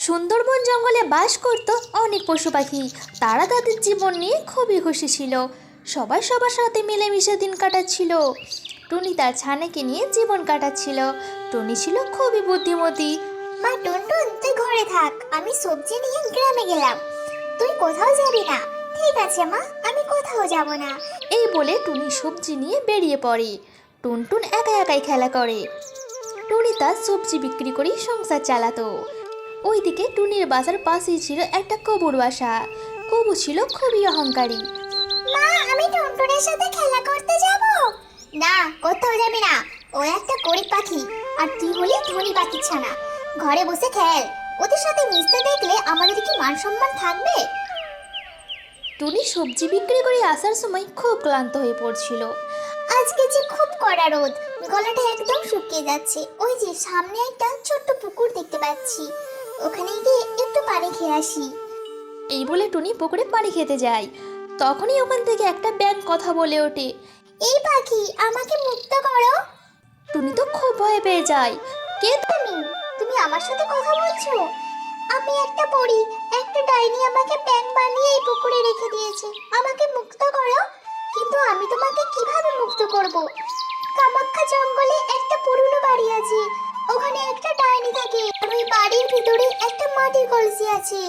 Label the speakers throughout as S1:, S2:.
S1: সুন্দরবন জঙ্গলে বাস করত অনেক পশু পাখি। তারা তাদের জীবন নিয়ে খুবই খুশি ছিল। সবাই সবার সাথে মিলেমিশে দিন কাটাচ্ছিল। টুনি তার ছানাকে নিয়ে জীবন কাটাচ্ছিল। টুনি ছিল খুবই বুদ্ধিমতী।
S2: মা টুনটুন, তুই ঘরে থাক, আমি সবজি নিয়ে গ্রামে গেলাম। তুই কোথাও যাবি না? ঠিক আছে মা, আমি কোথাও যাব না।
S1: এই বলে টুনি সবজি নিয়ে বেরিয়ে পড়ে। টুনটুন একা একাই খেলা করে। টুনি তার সবজি বিক্রি করেই সংসার চালাতো। ওইদিকে টুনির বাসার পাশেই ছিল একটা কবুর বাসা। কবু ছিল খুবই অহংকারী।
S2: মা, আমি টুনটুনের সাথে খেলা করতে যাব। না, কোথাও যাবি না। ও একটা গরিব পাখি, আর তুই হলি ধনী পাখির ছানা। ঘরে বসে খেল। ওদের সাথে মিশতে দেখলে আমাদের কি মান সম্মান থাকবে?
S1: টুনি সবজি বিক্রি করে আসার সময় খুব ক্লান্ত হয়ে পড়ছিল।
S2: আজকে যে খুব কড়া রোদ, গলাটা একদম শুকিয়ে যাচ্ছে। ওই যে সামনে একটা ছোট্ট পুকুর দেখতে পাচ্ছি, ওখানে গিয়ে একটু পানি খেয়ে আসি।
S1: এই বলে টুনি পুকুরে পানি খেতে যায়। তখনই ওখান থেকে একটা ব্যাঙ কথা বলে ওঠে।
S2: এই পাখি, আমাকে মুক্ত করো।
S1: টুনি তো খুব ভয় পেয়ে যায়। কে
S2: তুমি তুমি আমার সাথে কথা বলছো? আমি একটা পরী, একটা ডাইনি আমাকে ব্যাঙ বানিয়ে এই পুকুরে রেখে দিয়েছে। আমাকে মুক্ত করো। কিন্তু আমি তোমাকে কিভাবে মুক্ত করব? কামাখ্যা জঙ্গলে একটা পুরনো বাড়ি আছে, ওখানে একটা ডাইনি থাকে। আর ওই বাড়ির ভিতরে একটা মাটির কলসি আছে,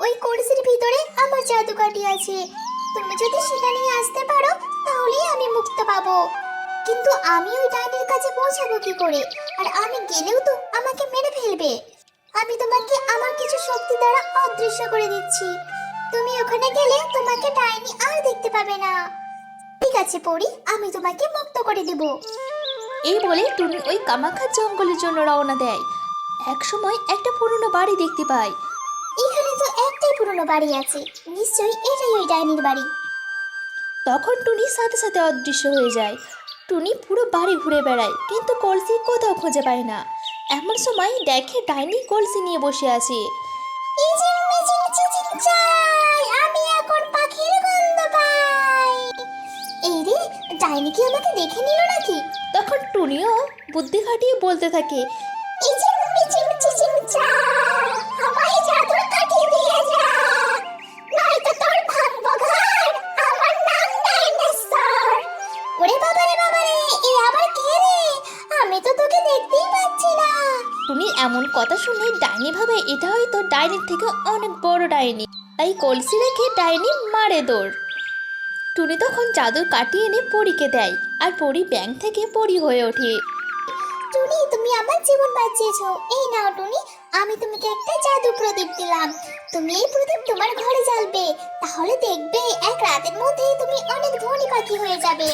S2: ওই কলসির ভিতরে আমার জাদুকাঠি আছে। তুমি যদি সেটা নিয়ে আসতে পারো, তাহলেই আমি মুক্ত পাবো। কিন্তু আমি ওই ডাইনির কাছে পৌঁছাবো কি করে? আর আমি গেলেও তো আমাকে মেরে ফেলবে। আমি তোমাকে আমার কিছু শক্তি দ্বারা অদৃশ্য করে দিচ্ছি। তুমি ওখানে গেলে তোমাকে ডাইনি আর দেখতে পাবে না। ঠিক আছে পরি, আমি তোমাকে মুক্ত করে দেব।
S1: এই বলে টুনি ওই কামাখ্যা জঙ্গলের জন্য রওনা দেয়। এক সময় একটা পুরনো বাড়ি দেখতে পায়।
S2: এখানে তো একটাই পুরনো বাড়ি আছে, নিশ্চয়ই এটাই ওই ডাইনির বাড়ি।
S1: তখন টুনি সাথে সাথে অদৃশ্য হয়ে যায়। টুনি পুরো বাড়ি ঘুরে বেড়ায়, কিন্তু কলসি কোথাও খুঁজে পায় না। এমন সময় দেখে ডাইনি কলসি নিয়ে বসে আছে।
S2: ইচিং মিচিং চিচিং চাই, আমি এখন পাখির গন্ধ পাই। এই রে, ডাইনি কি আমাকে দেখে নিল নাকি?
S1: তখন টুনিও বুদ্ধি খাটিয়ে বলতে থাকে,
S2: ইচিং মিচিং চিচিং চাই, আমায় জাদুর কাঠি দিয়ে যা, নয়তো তোর ভাঙবো ঘর। আমার নাম ডাইনোসর। ওরে বাবা রে বাবা রে, এই আবার কে রে? আমি তো তোকে দেখতেই পাচ্ছি না।
S1: টুনির এমন কথা শুনে ডাইনি ভাবে এটা হয়তো ডাইনির থেকে অনেক বড় ডাইনি। তাই কলসি রেখে ডাইনি মারে দৌড়। টুনি তখন জাদুর কাঠি এনে পরীকে দেয়, আর পরী ব্যাঙ থেকে পরী হয়ে ওঠে।
S2: টুনি, তুমি আমার জীবন বাঁচিয়েছো। এই নাও টুনি, আমি তোমাকে একটা জাদু প্রদীপ দিলাম। তুমি এই প্রদীপ তোমার ঘরে জ্বালবে, তাহলে দেখবে এক রাতের মধ্যেই তুমি অনেক ধনী পাখি হয়ে যাবে।